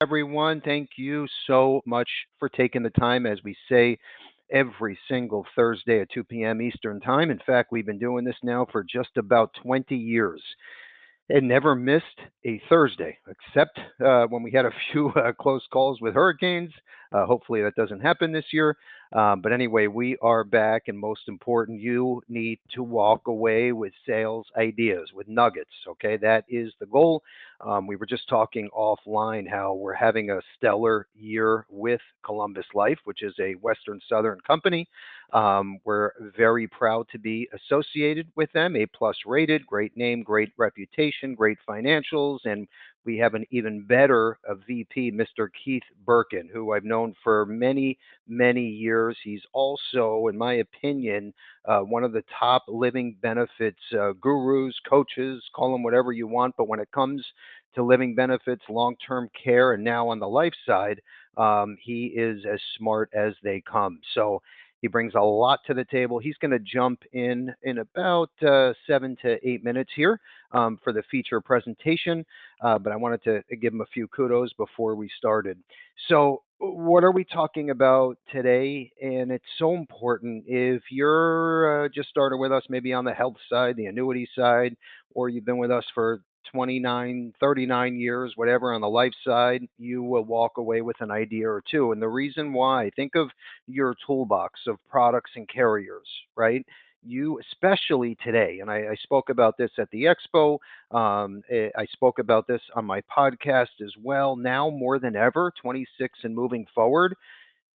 everyone. Thank you so much for taking the time, as we say every single Thursday at 2 p.m. Eastern Time. In fact, we've been doing this now for just about 20 years and never missed a Thursday, except when we had a few close calls with hurricanes. Hopefully, that doesn't happen this year. But anyway, we are back, and most important, you need to walk away with sales ideas, with nuggets. Okay, that is the goal. We were just talking offline how we're having a stellar year with Columbus Life, which is a Western Southern company. We're very proud to be associated with them, A plus rated, great name, great reputation, great financials, and we have an even better VP, Mr. Keith Birkin, who I've known for many, many years. He's also, in my opinion, one of the top living benefits gurus, coaches, call them whatever you want. But when it comes to living benefits, long term care, and now on the life side, he is as smart as they come. So he brings a lot to the table. He's going to jump in about 7 to 8 minutes here for the feature presentation. But I wanted to give him a few kudos before we started. So, what are we talking about today? And it's so important if you're just started with us, maybe on the health side, the annuity side, or you've been with us for 29, 39 years, whatever, on the life side, you will walk away with an idea or two. And the reason why, think of your toolbox of products and carriers, right? You, especially today, and I spoke about this at the expo, I spoke about this on my podcast as well. Now more than ever, 26 and moving forward,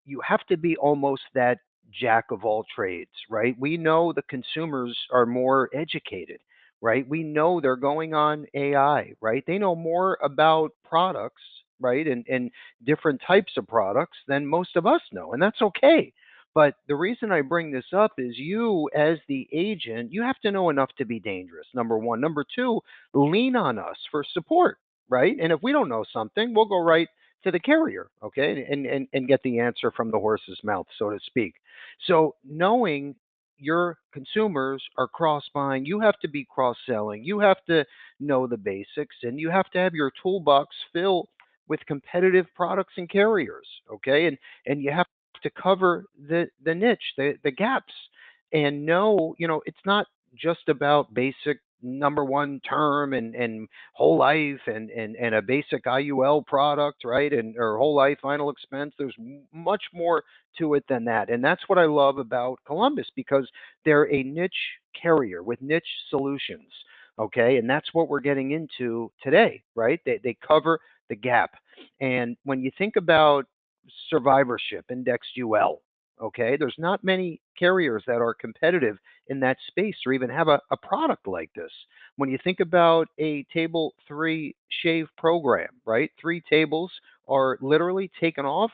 you have to be almost that jack of all trades, right? We know the consumers are more educated, right? We know they're going on AI, right? They know more about products, right? And different types of products than most of us know, and that's okay. But the reason I bring this up is you, as the agent, you have to know enough to be dangerous, number one. Number two, lean on us for support, right? And if we don't know something, we'll go right to the carrier, okay, and get the answer from the horse's mouth, so to speak. So knowing your consumers are cross buying, you have to be cross selling, you have to know the basics, and you have to have your toolbox filled with competitive products and carriers, okay, and you have to cover the niche, the gaps, and know, it's not just about basic number one term and whole life and a basic IUL product, right? And or whole life final expense. There's much more to it than that. And that's what I love about Columbus, because they're a niche carrier with niche solutions. Okay. And that's what we're getting into today, right? They cover the gap. And when you think about survivorship, indexed UL, okay, there's not many carriers that are competitive in that space or even have a product like this. When you think about a table three shave program, right? Three tables are literally taken off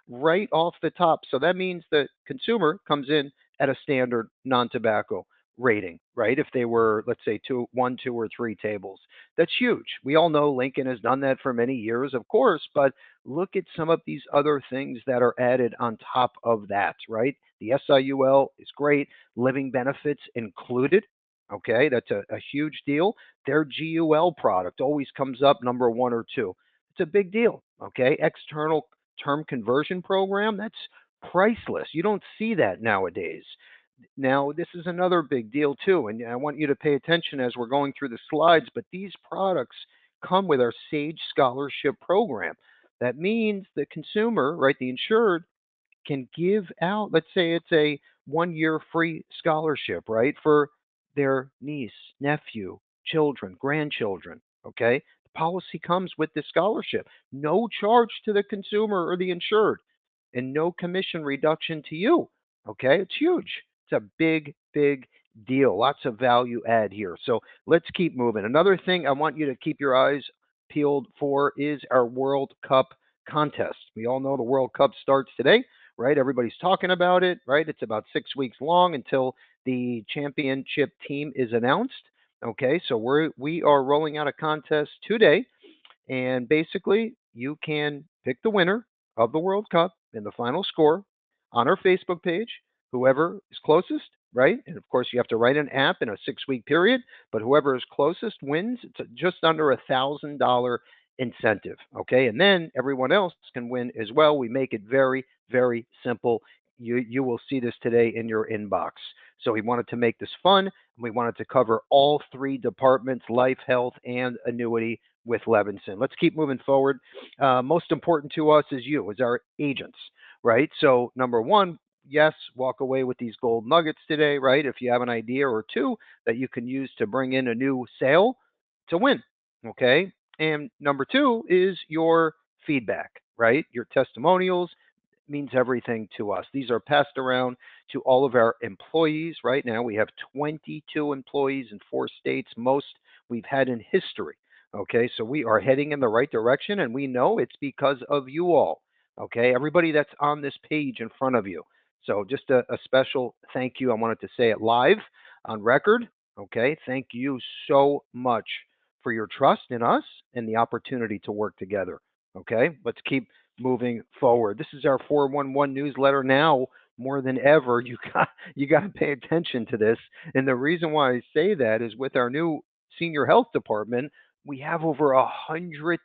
right off the top. So that means the consumer comes in at a standard non tobacco rating, right? If they were, let's say, two, one, two, or three tables. That's huge. We all know Lincoln has done that for many years, of course, but look at some of these other things that are added on top of that, right? The SIUL is great, living benefits included. Okay, that's a huge deal. Their GUL product always comes up number one or two. It's a big deal. Okay, external term conversion program, that's priceless. You don't see that nowadays. Now, this is another big deal too, and I want you to pay attention as we're going through the slides, but these products come with our SAGE scholarship program. That means the consumer, right, the insured, can give out, let's say it's a 1 year free scholarship, right, for their niece, nephew, children, grandchildren. Okay. The policy comes with the scholarship, no charge to the consumer or the insured, and no commission reduction to you. Okay. It's huge. It's a big, big deal. Lots of value add here. So let's keep moving. Another thing I want you to keep your eyes peeled for is our World Cup contest. We all know the World Cup starts today, right? Everybody's talking about it, right? It's about 6 weeks long until the championship team is announced. Okay, so we are rolling out a contest today, and basically you can pick the winner of the World Cup and the final score on our Facebook page. Whoever is closest, right? And of course, you have to write an app in a 6 week period, but whoever is closest wins. It's just under $1,000 incentive. Okay. And then everyone else can win as well. We make it very, very simple. You will see this today in your inbox. So we wanted to make this fun. We wanted to cover all three departments: life, health, and annuity with Levinson. Let's keep moving forward. Most important to us is you, as our agents, right? So, number one, yes, walk away with these gold nuggets today, right? If you have an idea or two that you can use to bring in a new sale, to win. Okay. And number two is your feedback, right? Your testimonials means everything to us. These are passed around to all of our employees. Right now, we have 22 employees in 4 states, most we've had in history. Okay, so we are heading in the right direction, and we know it's because of you all. Okay, everybody that's on this page in front of you. So, just a special thank you. I wanted to say it live on record. Okay, thank you so much for your trust in us and the opportunity to work together. Okay, let's keep moving forward. This is our 411 newsletter now more than ever. You got to pay attention to this. And the reason why I say that is with our new senior health department, we have over 100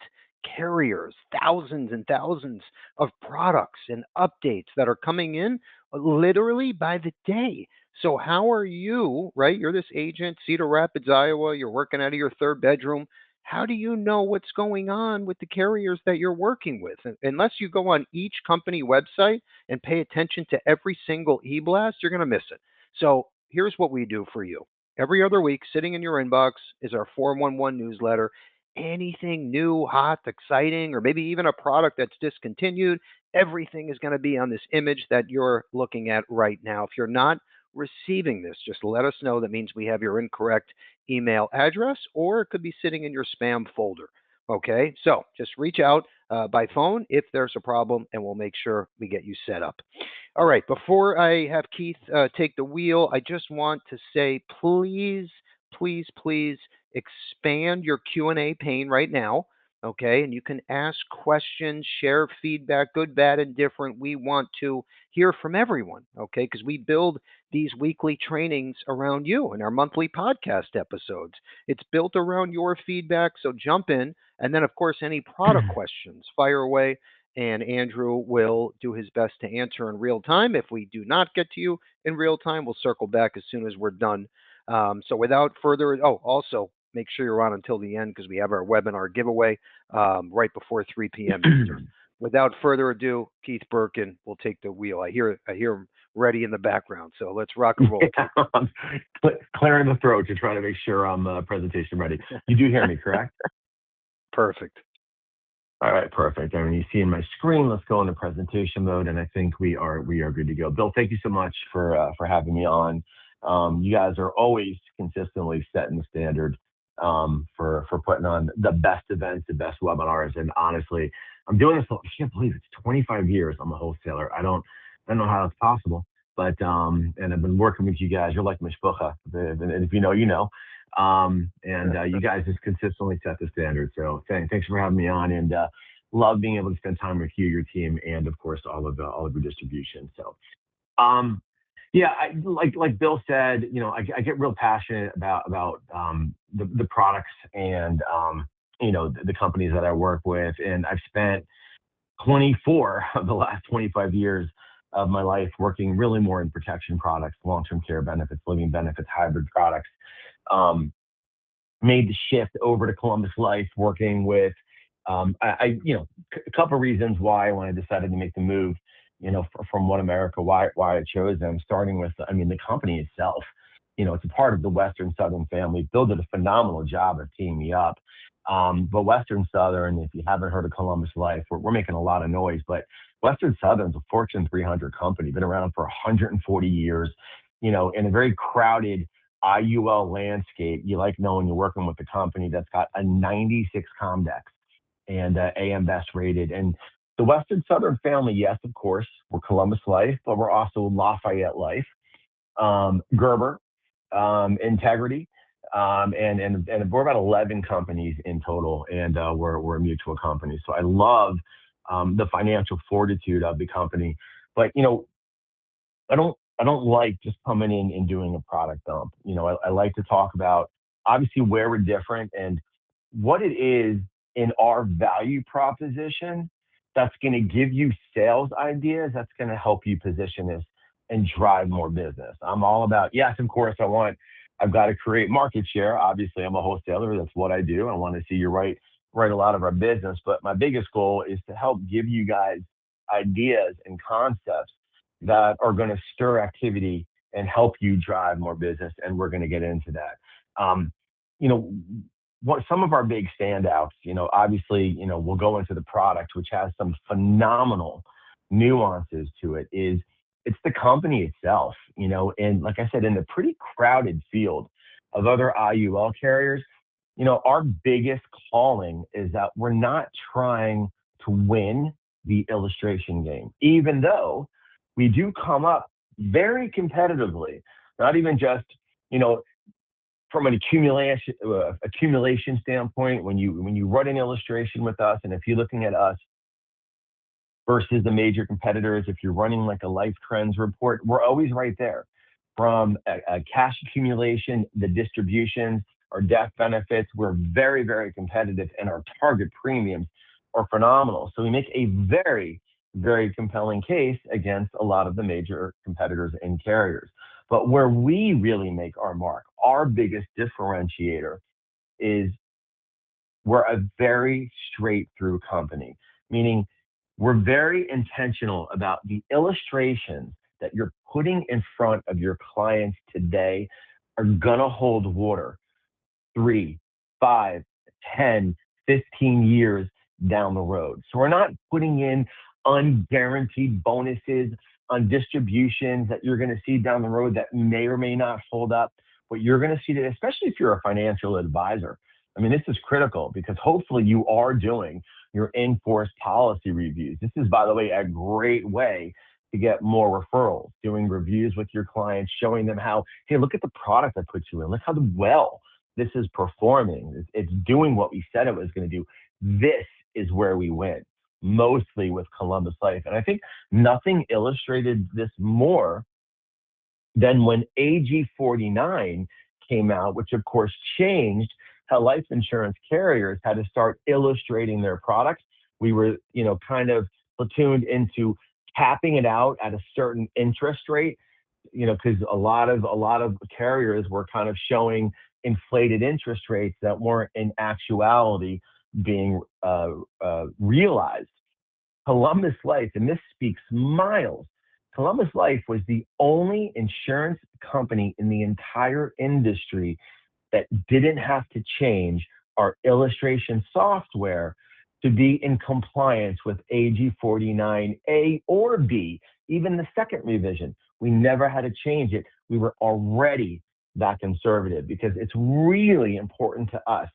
carriers, thousands and thousands of products and updates that are coming in literally by the day. So how are you, right? You're this agent, Cedar Rapids, Iowa, you're working out of your third bedroom. How do you know what's going on with the carriers that you're working with? Unless you go on each company website and pay attention to every single e-blast, you're going to miss it. So here's what we do for you. Every other week, sitting in your inbox is our 411 newsletter. Anything new, hot, exciting, or maybe even a product that's discontinued, everything is going to be on this image that you're looking at right now. If you're not receiving this, just let us know. That means we have your incorrect email address, or it could be sitting in your spam folder. Okay, so just reach out by phone if there's a problem, and we'll make sure we get you set up. All right, before I have Keith take the wheel, I just want to say, please, please, please expand your Q&A pane right now. Okay, and you can ask questions, share feedback, good, bad, and different. We want to hear from everyone. Okay, because we build these weekly trainings around you and our monthly podcast episodes. It's built around your feedback, so jump in. And then, of course, any product questions, fire away, and Andrew will do his best to answer in real time. If we do not get to you in real time, we'll circle back as soon as we're done. So without further, also make sure you're on until the end because we have our webinar giveaway right before 3 p.m. Eastern. Without further ado, Keith Birkin will take the wheel. I hear him ready in the background. So let's rock and roll. Clearing the throat to try to make sure I'm presentation ready. You do hear me, correct? Perfect. All right, perfect. And you see in my screen, let's go into presentation mode, and I think we are good to go. Bill, thank you so much for having me on. You guys are always consistently setting the standard for putting on the best events, the best webinars, and honestly, I'm doing this. I can't believe it's 25 years. I'm a wholesaler. I don't know how that's possible, but and I've been working with you guys. You're like mishpucha, and if you know, you know. You guys just consistently set the standard. So thanks for having me on, and love being able to spend time with you, your team, and of course all of your distribution. So, yeah, like Bill said, I get real passionate about the products and the companies that I work with, and I've spent 24 of the last 25 years of my life working really more in protection products, long-term care benefits, living benefits, hybrid products. Made the shift over to Columbus Life, working with a couple of reasons why when I decided to make the move, from One America, why I chose them. Starting with, the company itself, it's a part of the Western Southern family. Bill did a phenomenal job of teaming me up. But Western Southern, if you haven't heard of Columbus Life, we're making a lot of noise, but Western Southern's a Fortune 300 company, been around for 140 years, in a very crowded IUL landscape. You like knowing you're working with a company that's got a 96 Comdex and AM Best rated. And the Western Southern family, yes, of course, we're Columbus Life, but we're also Lafayette Life, Gerber, Integrity, and we're about 11 companies in total, and we're a mutual company. So I love the financial fortitude of the company, but I don't like just coming in and doing a product dump. I like to talk about obviously where we're different and what it is in our value proposition that's going to give you sales ideas that's going to help you position this and drive more business. I'm all about, yes, of course, I've got to create market share. Obviously, I'm a wholesaler. That's what I do. I want to see you write a lot of our business. But my biggest goal is to help give you guys ideas and concepts that are going to stir activity and help you drive more business. And we're going to get into that. Um, you know, what some of our big standouts, obviously, we'll go into the product, which has some phenomenal nuances to it, is it's the company itself, and like I said, in the pretty crowded field of other IUL carriers, our biggest calling is that we're not trying to win the illustration game, even though we do come up very competitively, not even just, you know, from an accumulation standpoint, when you run an illustration with us, and if you're looking at us versus the major competitors, if you're running like a life trends report, we're always right there. From a cash accumulation, the distributions, our death benefits, we're very, very competitive, and our target premiums are phenomenal. So we make a very, very compelling case against a lot of the major competitors and carriers. But where we really make our mark, our biggest differentiator is we're a very straight through company, meaning we're very intentional about the illustrations that you're putting in front of your clients today are going to hold water 3, 5, 10, 15 years down the road. So we're not putting in unguaranteed bonuses on distributions that you're going to see down the road that may or may not hold up. What you're going to see, especially if you're a financial advisor, I mean, this is critical because hopefully you are doing your in-force policy reviews. This is, by the way, a great way to get more referrals, doing reviews with your clients, showing them how, hey, look at the product I put you in. Look how well this is performing. It's doing what we said it was going to do. This is where we win, mostly with Columbus Life. And I think nothing illustrated this more than when AG 49 came out, which of course changed how life insurance carriers had to start illustrating their products. We were, kind of platooned into capping it out at a certain interest rate, because a lot of carriers were kind of showing inflated interest rates that weren't in actuality being realized. Columbus Life, and this speaks miles, Columbus Life was the only insurance company in the entire industry that didn't have to change our illustration software to be in compliance with AG 49A or B, even the second revision. We never had to change it. We were already that conservative because it's really important to us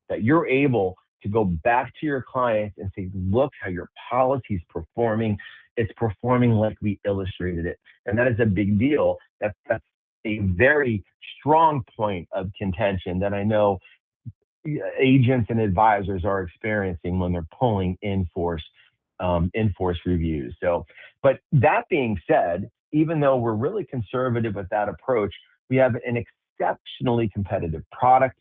that you're able to go back to your clients and say, look how your policy is performing. It's performing like we illustrated it. And that is a big deal. That's a very strong point of contention that I know agents and advisors are experiencing when they're pulling in-force reviews. So, but that being said, even though we're really conservative with that approach, we have an exceptionally competitive product.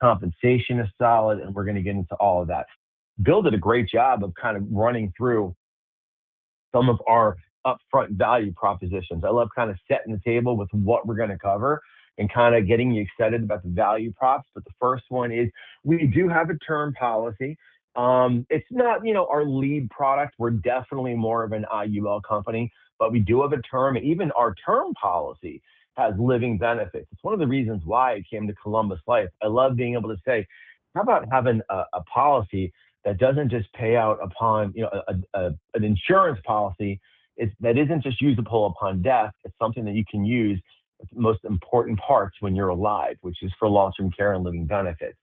Compensation is solid, and we're going to get into all of that. Bill did a great job of kind of running through some of our upfront value propositions. I love kind of setting the table with what we're going to cover and kind of getting you excited about the value props. But the first one is we do have a term policy. It's not, our lead product. We're definitely more of an IUL company, but we do have a term, and even our term policy has living benefits. It's one of the reasons why I came to Columbus Life. I love being able to say, how about having a policy that doesn't just pay out upon, an insurance policy that isn't just usable upon death. It's something that you can use with the most important parts when you're alive, which is for long-term care and living benefits.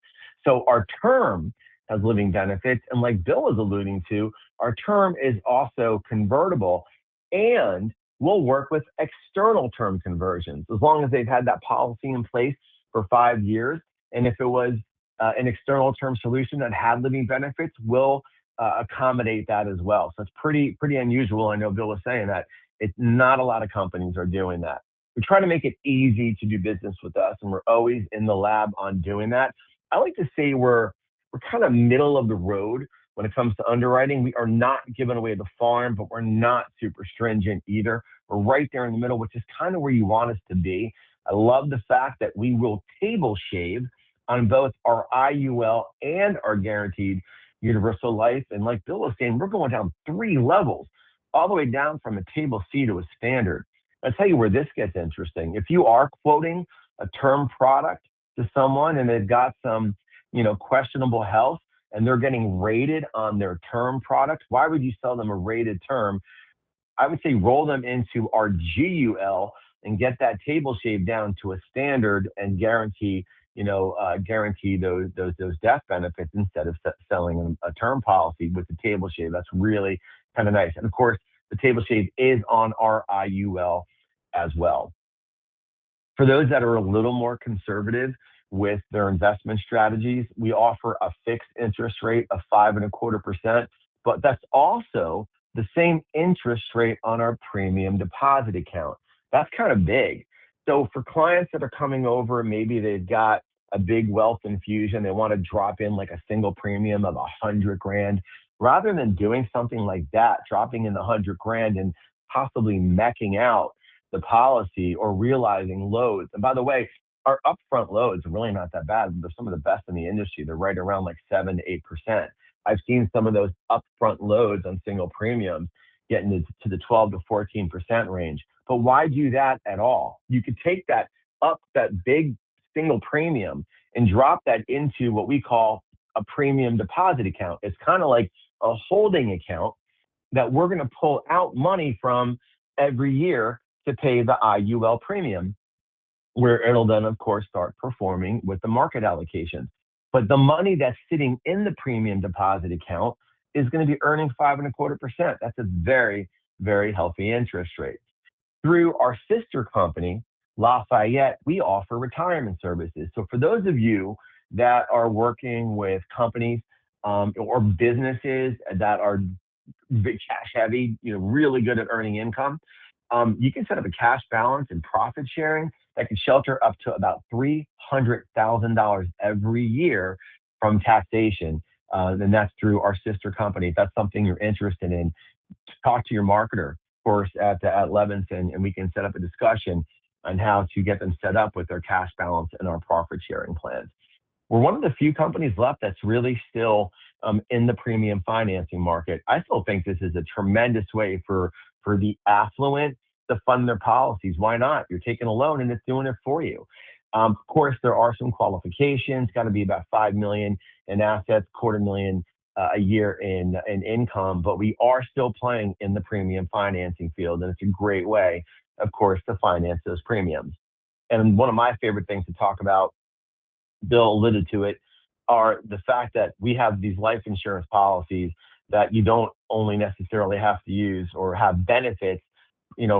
So our term has living benefits. And like Bill was alluding to, our term is also convertible, and we'll work with external term conversions as long as they've had that policy in place for 5 years. And if it was an external term solution that had living benefits, we'll accommodate that as well. So it's pretty unusual. I know Bill was saying that it's not a lot of companies are doing that. We try to make it easy to do business with us, and we're always in the lab on doing that. I like to say we're we're kind of middle of the road when it comes to underwriting. We are not giving away the farm, but we're not super stringent either. We're right there in the middle, which is kind of where you want us to be. I love the fact that we will table shave on both our IUL and our guaranteed universal life. And like Bill was saying, we're going down 3 levels, all the way down from a table C to a standard. I'll tell you where this gets interesting. If you are quoting a term product to someone and they've got some, questionable health and they're getting rated on their term product, why would you sell them a rated term? I would say roll them into our GUL and get that table shave down to a standard and guarantee those death benefits instead of selling a term policy with the table shave. That's really kind of nice. And of course, the table shave is on our IUL as well. For those that are a little more conservative with their investment strategies, we offer a fixed interest rate of 5.25%, but that's also the same interest rate on our premium deposit account. That's kind of big. So for clients that are coming over, maybe they've got a big wealth infusion, they want to drop in like a single premium of 100 grand. Rather than doing something like that, dropping in the 100 grand and possibly mecking out the policy or realizing loads. And by the way, our upfront loads are really not that bad. They're some of the best in the industry. They're right around like 7 to 8%. I've seen some of those upfront loads on single premiums getting to the 12 to 14% range. But why do that at all? You could take that big single premium and drop that into what we call a premium deposit account. It's kind of like a holding account that we're going to pull out money from every year to pay the IUL premium, where it'll then, of course, start performing with the market allocations. But the money that's sitting in the premium deposit account is going to be earning 5.25%. That's a very, very healthy interest rate. Through our sister company, Lafayette, we offer retirement services. So for those of you that are working with companies or businesses that are cash heavy, really good at earning income, you can set up a cash balance and profit sharing that can shelter up to about $300,000 every year from taxation. And that's through our sister company. If that's something you're interested in, talk to your marketer, of course, at Levinson, and we can set up a discussion on how to get them set up with their cash balance and our profit sharing plans. We're one of the few companies left that's really still in the premium financing market. I still think this is a tremendous way for the affluent to fund their policies. Why not? You're taking a loan and it's doing it for you. Of course, there are some qualifications. Got to be about $5 million in assets, $250,000 a year in income. But we are still playing in the premium financing field, and it's a great way, of course, to finance those premiums. And one of my favorite things to talk about, Bill alluded to it, are the fact that we have these life insurance policies that you don't only necessarily have to use or have benefits,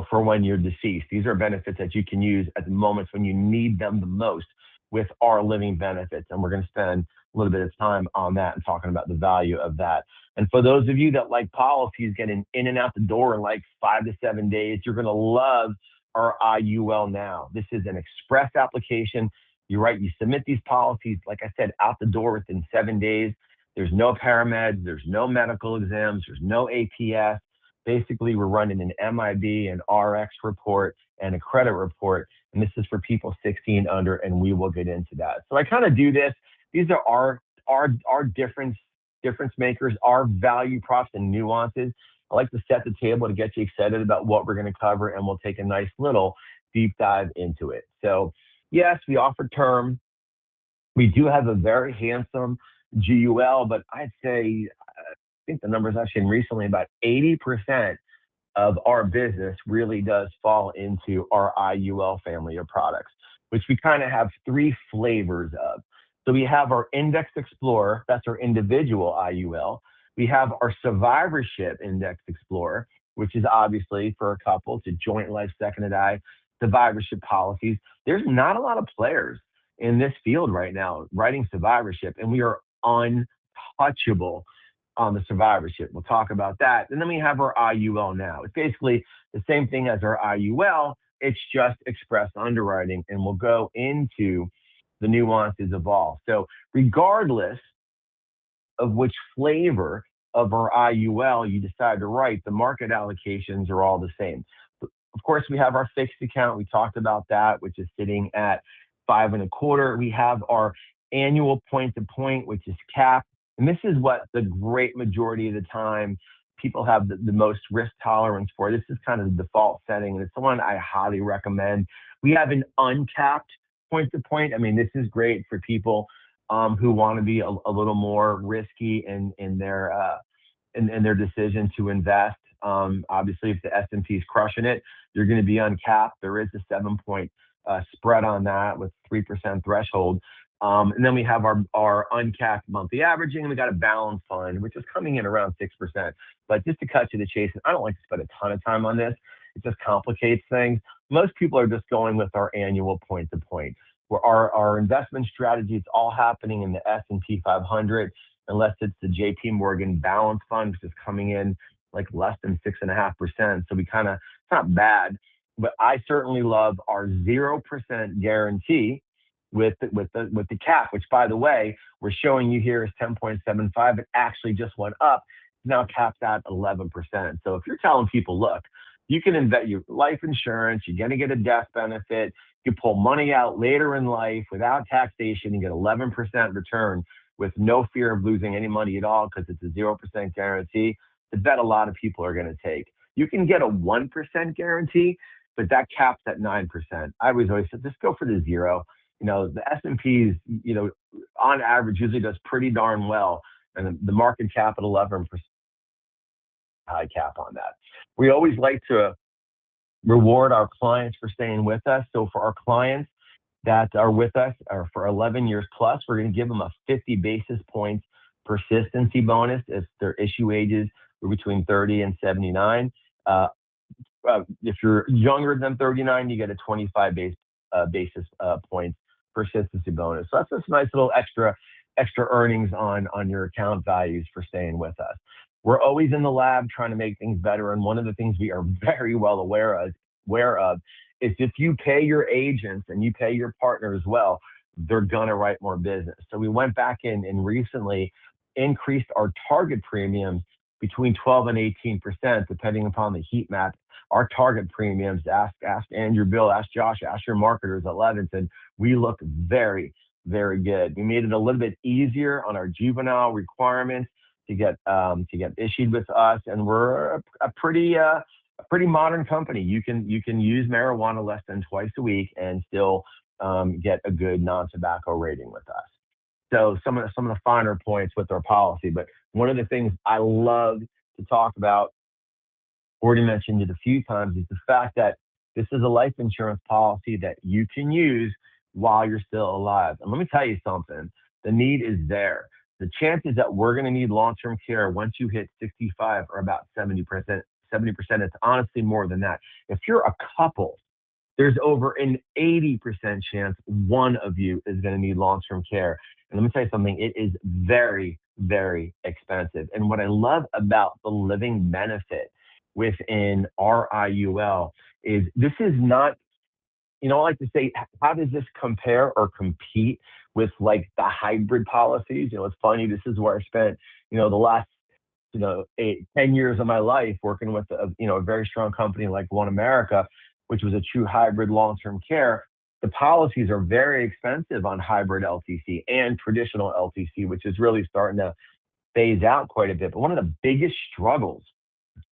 for when you're deceased. These are benefits that you can use at the moments when you need them the most with our living benefits. And we're going to spend a little bit of time on that and talking about the value of that. And for those of you that like policies getting in and out the door in like 5 to 7 days, you're going to love our IUL Now. This is an express application. You're right. You submit these policies, like I said, out the door within 7 days. There's no parameds. There's no medical exams. There's no APS. Basically, we're running an MIB, an RX report, and a credit report. And this is for people 16 under, and we will get into that. So I kind of do this. These are our difference makers, our value props and nuances. I like to set the table to get you excited about what we're going to cover, and we'll take a nice little deep dive into it. So yes, we offer term. We do have a very handsome GUL, but I'd say, I think the numbers I've seen recently, about 80% of our business really does fall into our IUL family of products, which we kind of have 3 flavors of. So we have our Index Explorer, that's our individual IUL. We have our Survivorship Index Explorer, which is obviously for a couple. It's a joint life, second to die survivorship policies. There's not a lot of players in this field right now writing survivorship, and we are untouchable on the survivorship. We'll talk about that. And then we have our IUL Now. It's basically the same thing as our IUL. It's just express underwriting, and we'll go into the nuances of all. So regardless of which flavor of our IUL you decide to write, the market allocations are all the same. Of course, we have our fixed account. We talked about that, which is sitting at 5.25. We have our annual point to point, which is capped. And this is what the great majority of the time people have the most risk tolerance for. This is kind of the default setting, and it's the one I highly recommend. We have an uncapped point to point. I mean, this is great for people who want to be a little more risky in their decision to invest. Obviously, if the S&P is crushing it, you're going to be uncapped. There is a 7-point spread on that with 3% threshold. And then we have our uncapped monthly averaging, and we got a balanced fund, which is coming in around 6%. But just to cut to the chase, I don't like to spend a ton of time on this. It just complicates things. Most people are just going with our annual point to point. Where our investment strategy, it's all happening in the S&P 500, unless it's the JP Morgan Balance Fund, which is coming in like less than 6.5%. So it's not bad. But I certainly love our 0% guarantee with the cap, which, by the way, we're showing you here is 10.75. It actually just went up. It's now capped at 11%. So if you're telling people, look, you can invest your life insurance, you're going to get a death benefit, you pull money out later in life without taxation, you get 11% return with no fear of losing any money at all because it's a 0% guarantee. The bet a lot of people are going to take. You can get a 1% guarantee, but that caps at 9%. I always said, just go for the 0. The S&P's, on average usually does pretty darn well, and the market cap at 11% high cap on that. We always like to reward our clients for staying with us. So for our clients that are with us or for 11 years plus, we're going to give them a 50 basis points persistency bonus if their issue ages are between 30 and 79. If you're younger than 39, you get a 25 basis points persistency bonus. So that's just a nice little extra earnings on your account values for staying with us. We're always in the lab trying to make things better. And one of the things we are very well aware of is if you pay your agents and you pay your partner as well, they're going to write more business. So we went back in and recently increased our target premiums between 12 and 18%, depending upon the heat map. Our target premiums, ask Andrew, Bill, ask Josh, ask your marketers at Levinson, we look very, very good. We made it a little bit easier on our juvenile requirements to get issued with us, and we're a pretty modern company. You can use marijuana less than twice a week and still get a good non-tobacco rating with us. So some of the finer points with our policy, but one of the things I love to talk about, already mentioned it a few times, is the fact that this is a life insurance policy that you can use while you're still alive. And let me tell you something, the need is there. The chances that we're going to need long-term care once you hit 65 are about 70%. 70%, it's honestly more than that. If you're a couple, there's over an 80% chance one of you is going to need long-term care. And let me tell you something, it is very, very expensive. And what I love about the living benefit within our IUL is this is not, I like to say, how does this compare or compete with like the hybrid policies? It's funny, this is where I spent, the last 10 years of my life working with a very strong company like OneAmerica, which was a true hybrid long-term care. The policies are very expensive on hybrid LTC and traditional LTC, which is really starting to phase out quite a bit. But one of the biggest struggles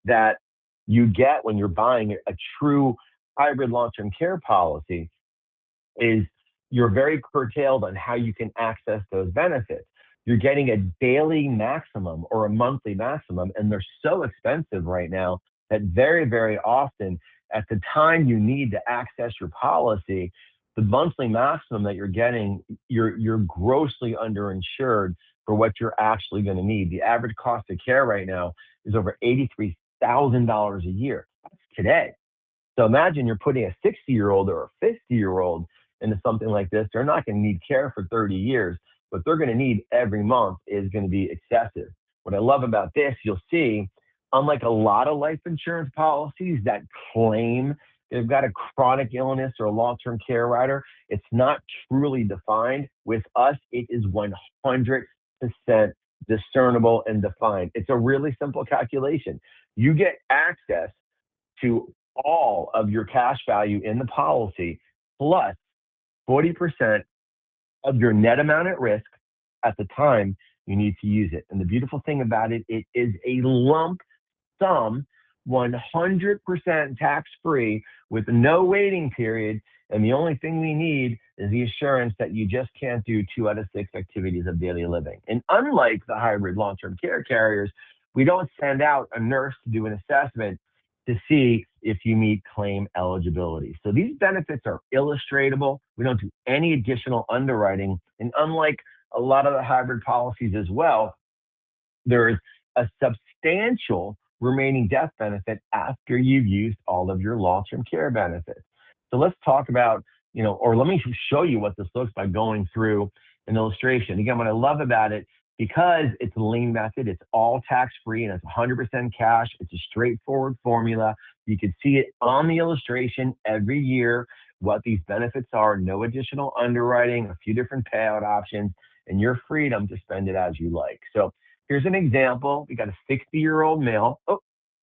that you get when you're buying a true hybrid long-term care policy is you're very curtailed on how you can access those benefits. You're getting a daily maximum or a monthly maximum, and they're so expensive right now that very, very often at the time you need to access your policy, the monthly maximum that you're getting, you're grossly underinsured for what you're actually going to need. The average cost of care right now is over $83,000 a year. That's today. So imagine you're putting a 60-year-old or a 50-year-old into something like this. They're not going to need care for 30 years. What they're going to need every month is going to be excessive. What I love about this, you'll see, unlike a lot of life insurance policies that claim they've got a chronic illness or a long-term care rider, it's not truly defined. With us, it is 100% discernible, and defined. It's a really simple calculation. You get access to all of your cash value in the policy plus 40% of your net amount at risk at the time you need to use it. And the beautiful thing about it, it is a lump sum, 100% tax free with no waiting period. And the only thing we need is the assurance that you just can't do 2 out of 6 activities of daily living. And unlike the hybrid long-term care carriers, we don't send out a nurse to do an assessment to see if you meet claim eligibility. So these benefits are illustratable. We don't do any additional underwriting. And unlike a lot of the hybrid policies as well, there is a substantial remaining death benefit after you've used all of your long-term care benefits. So let's talk about, or let me show you what this looks like going through an illustration. Again, what I love about it, because it's a lean method, it's all tax-free and it's 100% cash. It's a straightforward formula. You can see it on the illustration every year, what these benefits are, no additional underwriting, a few different payout options, and your freedom to spend it as you like. So here's an example. We got a 60-year-old male. Oh,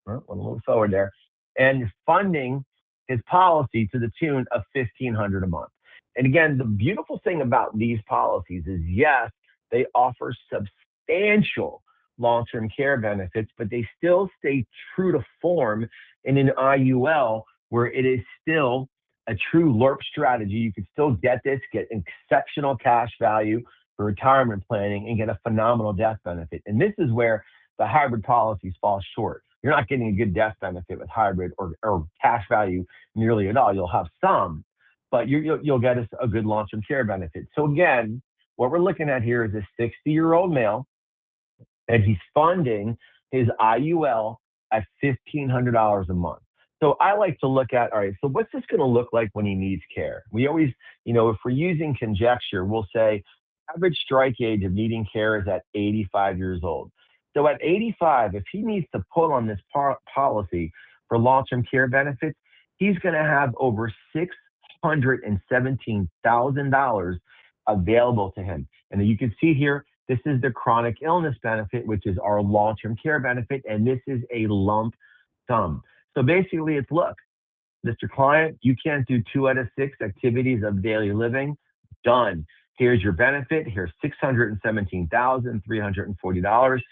went a little forward there. And funding his policy to the tune of $1,500 a month. And again, the beautiful thing about these policies is, yes, they offer substantial long-term care benefits, but they still stay true to form in an IUL where it is still a true LERP strategy. You can still get this, get exceptional cash value for retirement planning, and get a phenomenal death benefit. And this is where the hybrid policies fall short. You're not getting a good death benefit with hybrid or cash value nearly at all. You'll have some, but you'll get a good long-term care benefit. So again, what we're looking at here is a 60-year-old male, and he's funding his IUL at $1,500 a month. So I like to look at, all right, so what's this going to look like when he needs care? We always, if we're using conjecture, we'll say average strike age of needing care is at 85 years old. So at 85, if he needs to pull on this policy for long-term care benefits, he's going to have over $617,000 available to him. And you can see here, this is the chronic illness benefit, which is our long-term care benefit, and this is a lump sum. So basically it's, look, Mr. Client, you can't do 2 out of 6 activities of daily living. Done. Here's your benefit. Here's $617,340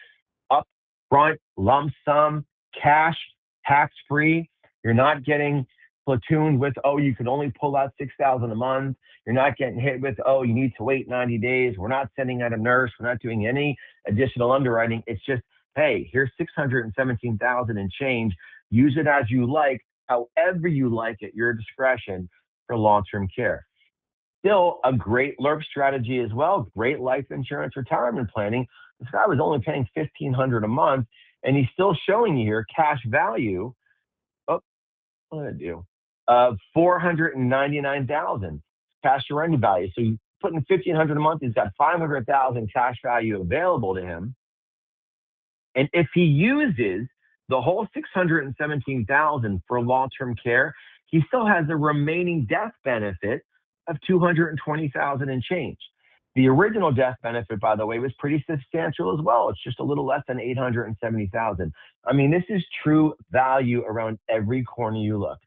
upfront, lump sum, cash, tax-free. You're not getting platooned with, oh, you can only pull out $6,000 a month. You're not getting hit with, oh, you need to wait 90 days. We're not sending out a nurse. We're not doing any additional underwriting. It's just, hey, here's $617,000 and change. Use it as you like, however you like at your discretion for long-term care. Still a great LERP strategy as well. Great life insurance retirement planning. This guy was only paying $1,500 a month, and he's still showing you here cash value. Oh, what did I do? $499,000 cash surrender value. So you put in $1,500 a month. He's got $500,000 cash value available to him. And if he uses the whole $617,000 for long-term care, he still has a remaining death benefit of $220,000 and change. The original death benefit, by the way, was pretty substantial as well. It's just a little less than $870,000. I mean, this is true value around every corner you look.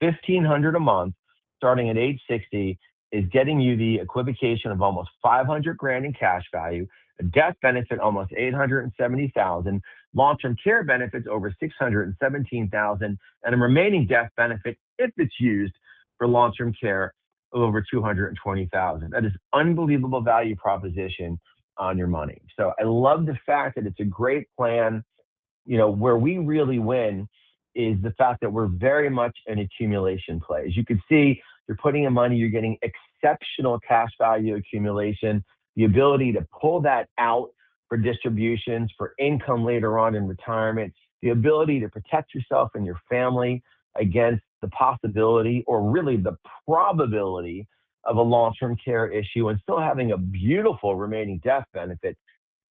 $1,500 a month, starting at age 60, is getting you the equivocation of almost $500,000 in cash value, a death benefit almost $870,000, long-term care benefits over $617,000, and a remaining death benefit, if it's used for long-term care, of over $220,000. That is unbelievable value proposition on your money. So I love the fact that it's a great plan. Where we really win is the fact that we're very much an accumulation play. As you can see, you're putting in money, you're getting exceptional cash value accumulation, the ability to pull that out for distributions, for income later on in retirement, the ability to protect yourself and your family against the possibility or really the probability of a long-term care issue, and still having a beautiful remaining death benefit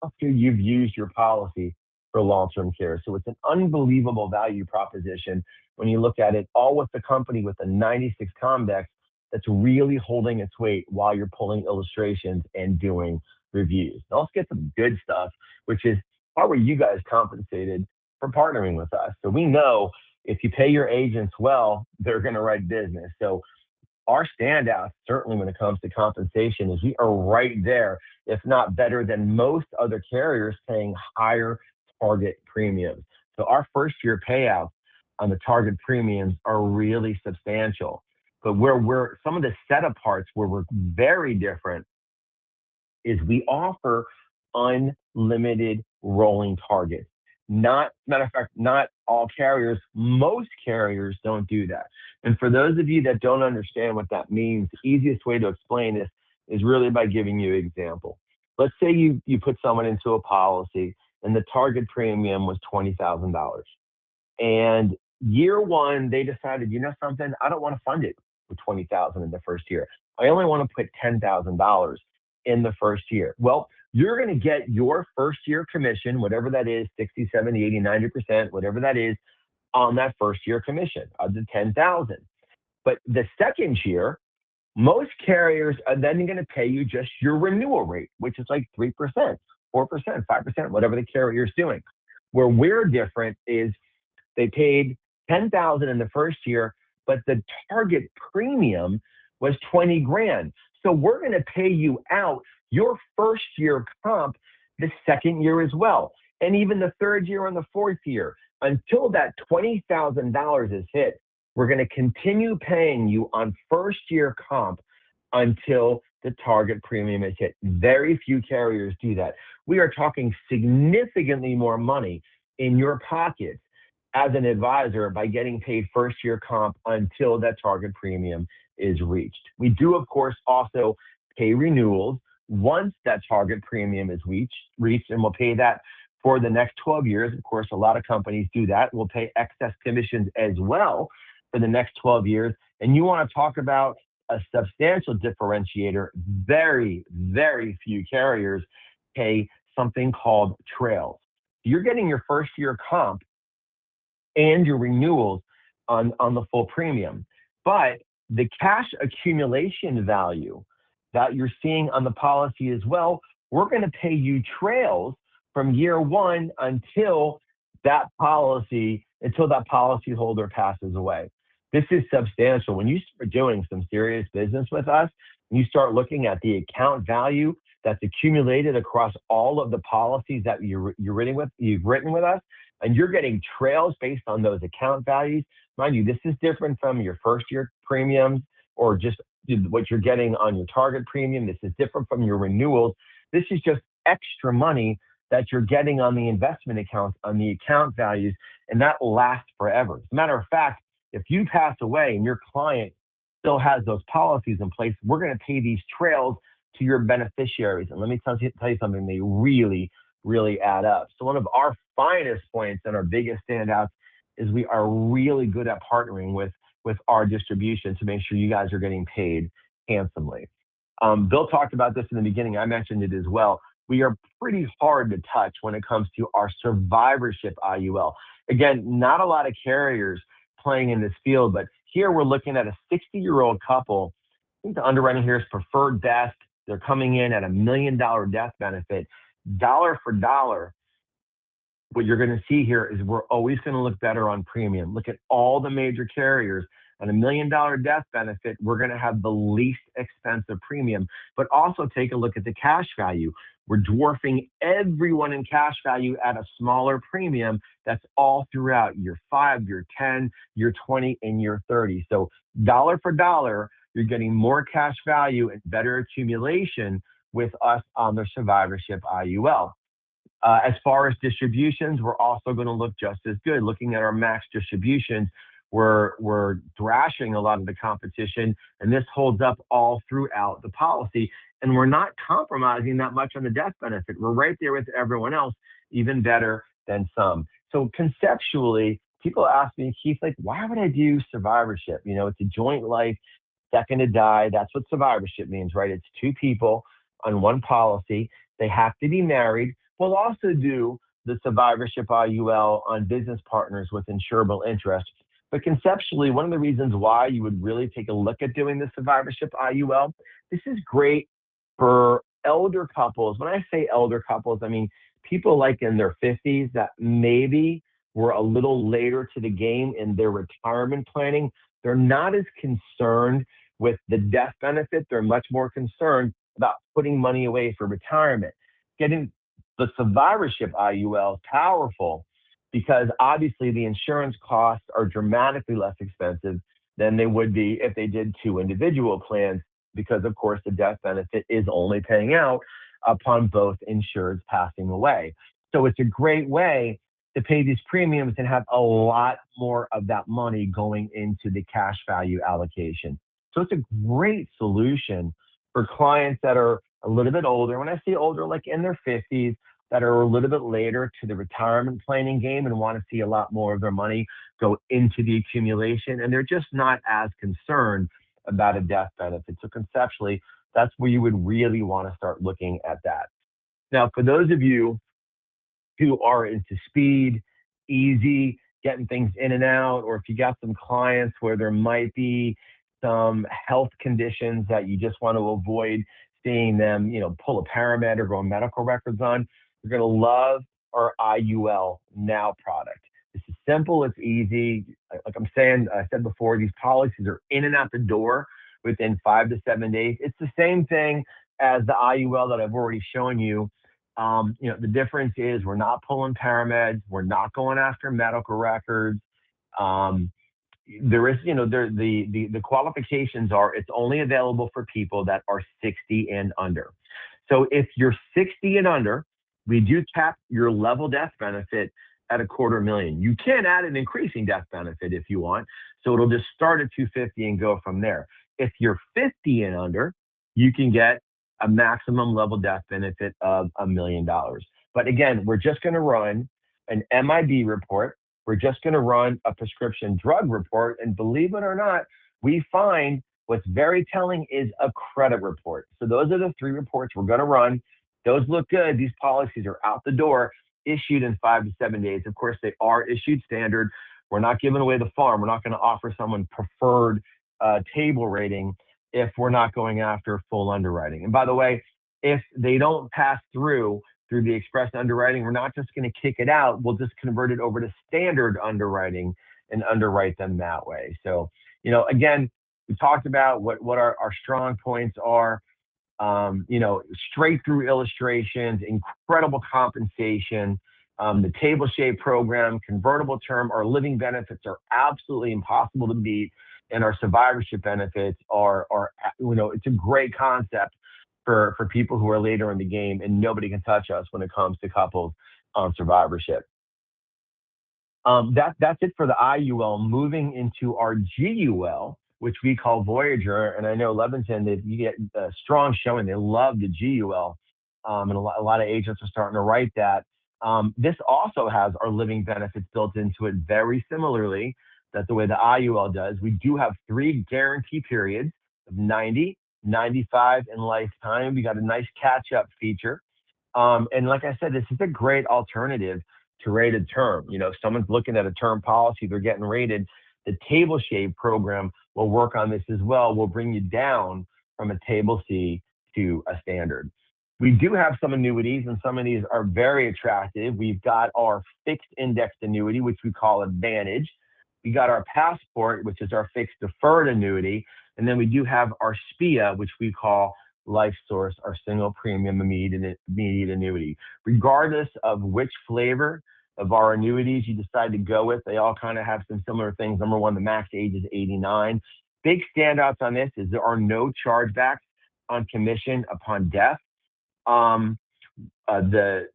after you've used your policy for long-term care. So it's an unbelievable value proposition when you look at it, all with the company with a 96 Comdex that's really holding its weight while you're pulling illustrations and doing reviews. Now let's get to the good stuff, which is how are you guys compensated for partnering with us? So we know if you pay your agents well, they're going to write business. So our standout, certainly when it comes to compensation, is we are right there, if not better than most other carriers paying higher target premiums. So our first year payouts on the target premiums are really substantial. But where we're some of the setup parts where we're very different is we offer unlimited rolling targets. Not, matter of fact, not all carriers, most carriers don't do that. And for those of you that don't understand what that means, the easiest way to explain this is really by giving you an example. Let's say you put someone into a policy and the target premium was $20,000. And year one, they decided, you know something, I don't want to fund it with $20,000 in the first year. I only want to put $10,000 in the first year. Well, you're going to get your first year commission, whatever that is, 60, 70, 80, 90%, whatever that is, on that first year commission of the 10,000. But the second year, most carriers are then going to pay you just your renewal rate, which is like 3%, 4%, 5%, whatever the carrier is doing. Where we're different is they paid 10,000 in the first year, but the target premium was 20 grand. So we're going to pay you out your first year comp the second year as well, and even the third year and the fourth year. Until that $20,000 is hit, we're going to continue paying you on first year comp until the target premium is hit. Very few carriers do that. We are talking significantly more money in your pocket as an advisor by getting paid first year comp until that target premium is reached. We do, of course, also pay renewals once that target premium is reached, and we'll pay that for the next 12 years. Of course, a lot of companies do that. We'll pay excess commissions as well for the next 12 years. And you want to talk about a substantial differentiator, very, very few carriers pay something called trails. You're getting your first year comp and your renewals on the full premium. But the cash accumulation value that you're seeing on the policy as well, we're going to pay you trails from year one until that policyholder passes away. This is substantial. When you start doing some serious business with us, and you start looking at the account value that's accumulated across all of the policies that you've written with us, and you're getting trails based on those account values. Mind you, this is different from your first year premiums or just what you're getting on your target premium. This is different from your renewals. This is just extra money that you're getting on the investment accounts, on the account values, and that lasts forever. As a matter of fact, if you pass away and your client still has those policies in place, we're going to pay these trails to your beneficiaries. And let me tell you something, they really, really add up. So one of our finest points and our biggest standouts is we are really good at partnering with our distribution to make sure you guys are getting paid handsomely. Bill talked about this in the beginning. I mentioned it as well. We are pretty hard to touch when it comes to our survivorship IUL. Again, not a lot of carriers playing in this field, but here we're looking at a 60-year-old couple. I think the underwriting here is preferred best. They're coming in at $1 million death benefit. Dollar for dollar, what you're going to see here is we're always going to look better on premium. Look at all the major carriers. On $1 million death benefit, we're going to have the least expensive premium, but also take a look at the cash value. We're dwarfing everyone in cash value at a smaller premium. That's all throughout year 5, year 10, year 20, and year 30. So dollar for dollar, you're getting more cash value and better accumulation with us on the survivorship IUL. As far as distributions, we're also going to look just as good. Looking at our max distributions, we're thrashing a lot of the competition, and this holds up all throughout the policy. And we're not compromising that much on the death benefit. We're right there with everyone else, even better than some. So conceptually, people ask me, Keith, like, why would I do survivorship? You know, it's a joint life, second to die. That's what survivorship means, right? It's two people on one policy. They have to be married. We'll also do the survivorship IUL on business partners with insurable interest. But conceptually, one of the reasons why you would really take a look at doing the survivorship IUL, this is great for elder couples, when I say elder couples, I mean people like in their 50s that maybe were a little later to the game in their retirement planning. They're not as concerned with the death benefit. They're much more concerned about putting money away for retirement. Getting the survivorship IUL is powerful because obviously the insurance costs are dramatically less expensive than they would be if they did two individual plans, because of course the death benefit is only paying out upon both insureds passing away. So it's a great way to pay these premiums and have a lot more of that money going into the cash value allocation. So it's a great solution for clients that are a little bit older. When I say older, like in their 50s, that are a little bit later to the retirement planning game and want to see a lot more of their money go into the accumulation. And they're just not as concerned about a death benefit. So conceptually, that's where you would really want to start looking at that. Now, for those of you who are into speed, easy, getting things in and out, or if you got some clients where there might be some health conditions that you just want to avoid seeing them, pull a paramed or go on medical records on, you're going to love our IUL Now product. This is simple, it's easy. Like I said before, these policies are in and out the door within 5 to 7 days. It's the same thing as the IUL that I've already shown you. The difference is we're not pulling parameds, we're not going after medical records. There is, the qualifications are it's only available for people that are 60 and under. So if you're 60 and under, we do cap your level death benefit at $250,000. You can add an increasing death benefit if you want. So it'll just start at 250 and go from there. If you're 50 and under, you can get a maximum level death benefit of $1 million. But again, we're just going to run an MIB report. We're just going to run a prescription drug report. And believe it or not, we find what's very telling is a credit report. So those are the 3 reports we're going to run. Those look good. These policies are out the door, issued in 5 to 7 days. Of course, they are issued standard. We're not giving away the farm. We're not going to offer someone preferred table rating if we're not going after full underwriting. And by the way, if they don't pass through the express underwriting, we're not just going to kick it out. We'll just convert it over to standard underwriting and underwrite them that way. So, again, we talked about what our strong points are. Straight through illustrations, incredible compensation, the table shape program, convertible term, our living benefits are absolutely impossible to beat. And our survivorship benefits are it's a great concept for people who are later in the game, and nobody can touch us when it comes to couples on survivorship. That's it for the IUL. Moving into our GUL, which we call Voyager, and I know Leventon, that you get a strong showing. They love the GUL, and a lot of agents are starting to write that. This also has our living benefits built into it very similarly. That's the way the IUL does. We do have 3 guarantee periods of 90, 95, and lifetime. We got a nice catch-up feature. And like I said, this is a great alternative to rated term. If someone's looking at a term policy, they're getting rated. The table shape program will work on this as well. We'll bring you down from a table C to a standard. We do have some annuities, and some of these are very attractive. We've got our fixed indexed annuity, which we call Advantage. We got our Passport, which is our fixed deferred annuity. And then we do have our SPIA, which we call Life Source, our single premium immediate annuity. Regardless of which flavor of our annuities you decide to go with, they all kind of have some similar things. Number one, the max age is 89. Big standouts on this is there are no chargebacks on commission upon death. The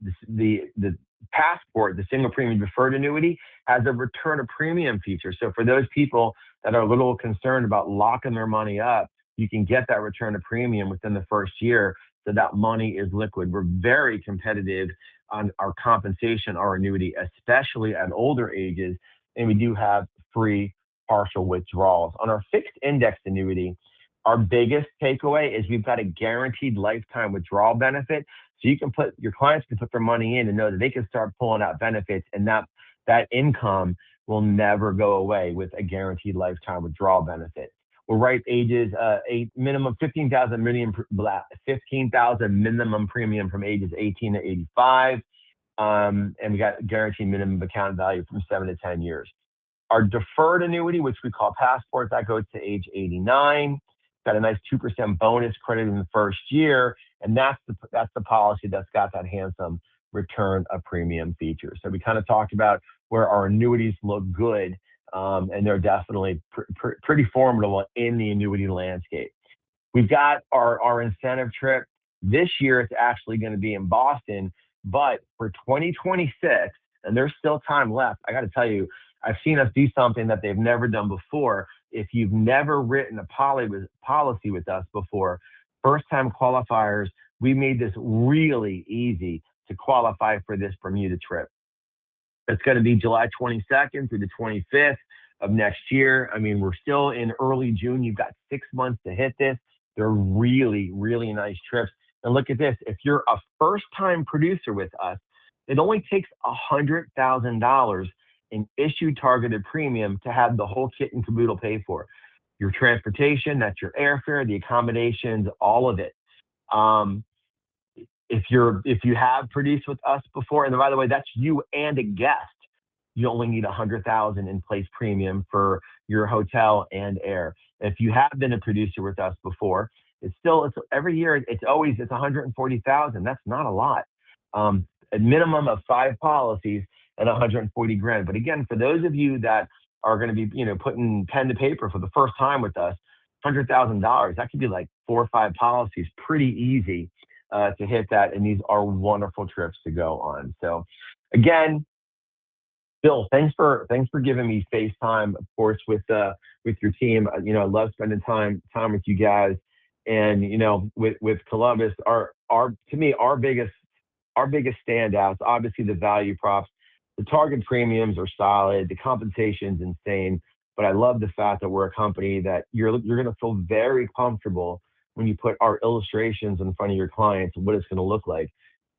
Passport, the single premium deferred annuity, has a return of premium feature. So for those people that are a little concerned about locking their money up, you can get that return of premium within the first year, so that money is liquid. We're very competitive on our compensation, our annuity, especially at older ages, and we do have free partial withdrawals. On our fixed index annuity, our biggest takeaway is we've got a guaranteed lifetime withdrawal benefit. So your clients can put their money in and know that they can start pulling out benefits, and that income will never go away with a guaranteed lifetime withdrawal benefit. We'll write ages a minimum 15,000 minimum premium from ages 18 to 85, and we got guaranteed minimum account value from 7 to 10 years. Our deferred annuity, which we call Passport, that goes to age 89. Got a nice 2% bonus credit in the first year, and that's the policy that's got that handsome return of premium feature. So we kind of talked about where our annuities look good, and they're definitely pretty formidable in the annuity landscape. We've got our incentive trip. This year, it's actually going to be in Boston, but for 2026, and there's still time left, I got to tell you, I've seen us do something that they've never done before. If you've never written a policy with us before, first-time qualifiers, we made this really easy to qualify for this Bermuda trip. It's going to be July 22nd through the 25th of next year. I mean, we're still in early June. You've got 6 months to hit this. They're really, really nice trips. And look at this. If you're a first-time producer with us, it only takes $100,000 in issued targeted premium to have the whole kit and caboodle paid for. Your transportation, that's your airfare, the accommodations, all of it. If you have produced with us before, and by the way, that's you and a guest, you only need $100,000 in place premium for your hotel and air. If you have been a producer with us before, it's every year it's $140,000. That's not a lot. A minimum of 5 policies and $140,000. But again, for those of you that are going to be putting pen to paper for the first time with us, $100,000, that could be like 4 or 5 policies, pretty easy to hit that, and these are wonderful trips to go on. So again, Bill, thanks for giving me face time, of course, with your team. I love spending time with you guys, and with Columbus, to me our biggest standouts, obviously the value props. The target premiums are solid, the compensation's insane, but I love the fact that we're a company that you're going to feel very comfortable when you put our illustrations in front of your clients and what it's going to look like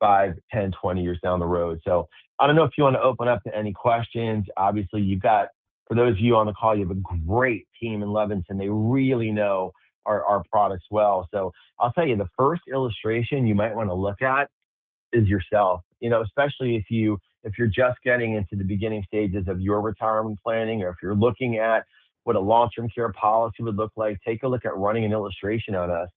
5, 10, 20 years down the road. So I don't know if you want to open up to any questions. Obviously, for those of you on the call, you have a great team in Levinson. They really know our products well. So I'll tell you, the first illustration you might want to look at is yourself, especially if you're just getting into the beginning stages of your retirement planning, or if you're looking at what a long-term care policy would look like, take a look at running an illustration on us,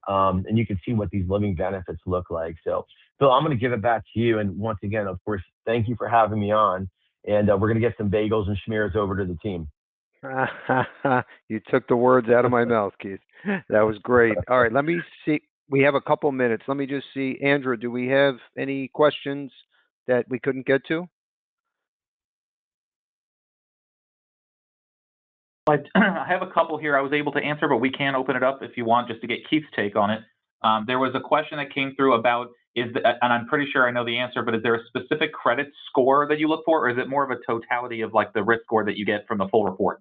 and you can see what these living benefits look like. So, Bill, I'm going to give it back to you. And once again, of course, thank you for having me on. And we're going to get some bagels and schmears over to the team. You took the words out of my mouth, Keith. That was great. All right, let me see. We have a couple minutes. Let me just see. Andrew, do we have any questions that we couldn't get to? I have a couple here I was able to answer, but we can open it up if you want, just to get Keith's take on it. There was a question that came through about, and I'm pretty sure I know the answer, but is there a specific credit score that you look for, or is it more of a totality of like the risk score that you get from the full report?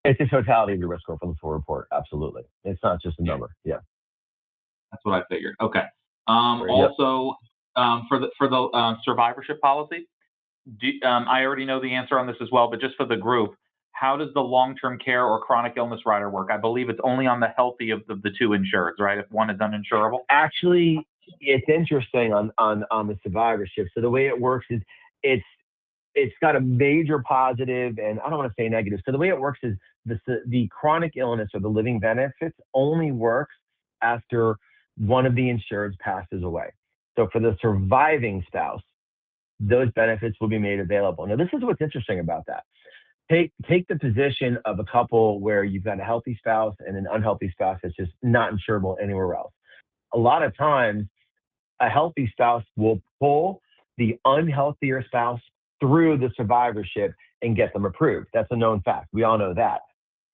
It's a totality of your risk score from the full report. Absolutely. It's not just a number. Yeah. That's what I figured. Okay. Also, for the survivorship policy, I already know the answer on this as well, but just for the group, how does the long-term care or chronic illness rider work? I believe it's only on the healthy of the 2 insureds, right? If one is uninsurable. Actually, it's interesting on the survivorship. So the way it works is it's got a major positive, and I don't want to say negative. So the way it works is the chronic illness or the living benefits only works after one of the insureds passes away. So for the surviving spouse, those benefits will be made available. Now, this is what's interesting about that. Take the position of a couple where you've got a healthy spouse and an unhealthy spouse that's just not insurable anywhere else. A lot of times, a healthy spouse will pull the unhealthier spouse through the survivorship and get them approved. That's a known fact. We all know that.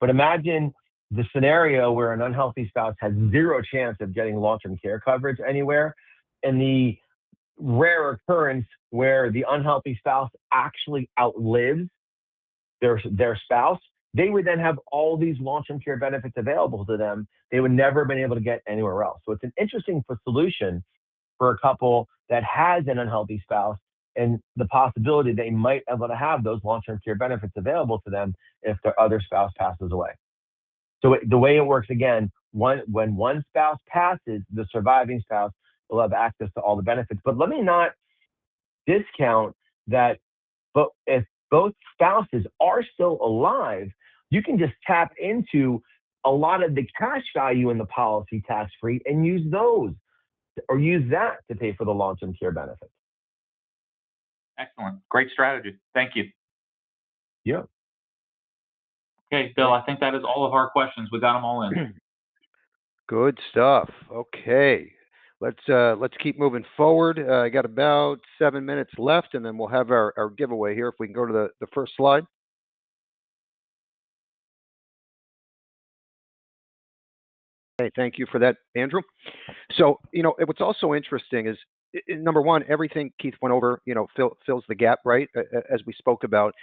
But imagine the scenario where an unhealthy spouse has 0 chance of getting long-term care coverage anywhere, and the rare occurrence where the unhealthy spouse actually outlives their spouse, they would then have all these long-term care benefits available to them. They would never have been able to get anywhere else. So it's an interesting solution for a couple that has an unhealthy spouse, and the possibility they might be able to have those long-term care benefits available to them if their other spouse passes away. So the way it works, again, when one spouse passes, the surviving spouse will have access to all the benefits. But let me not discount that. But if both spouses are still alive, you can just tap into a lot of the cash value in the policy tax free and use those or use that to pay for the long term care benefits. Excellent. Great strategy. Thank you. Yeah. Okay, Bill, I think that is all of our questions. We got them all in. Good stuff. Okay. Let's keep moving forward. I got about 7 minutes left, and then we'll have our giveaway here. If we can go to the first slide. Okay, thank you for that, Andrew. So, what's also interesting is, number one, everything Keith went over, fills the gap, right? As we spoke about.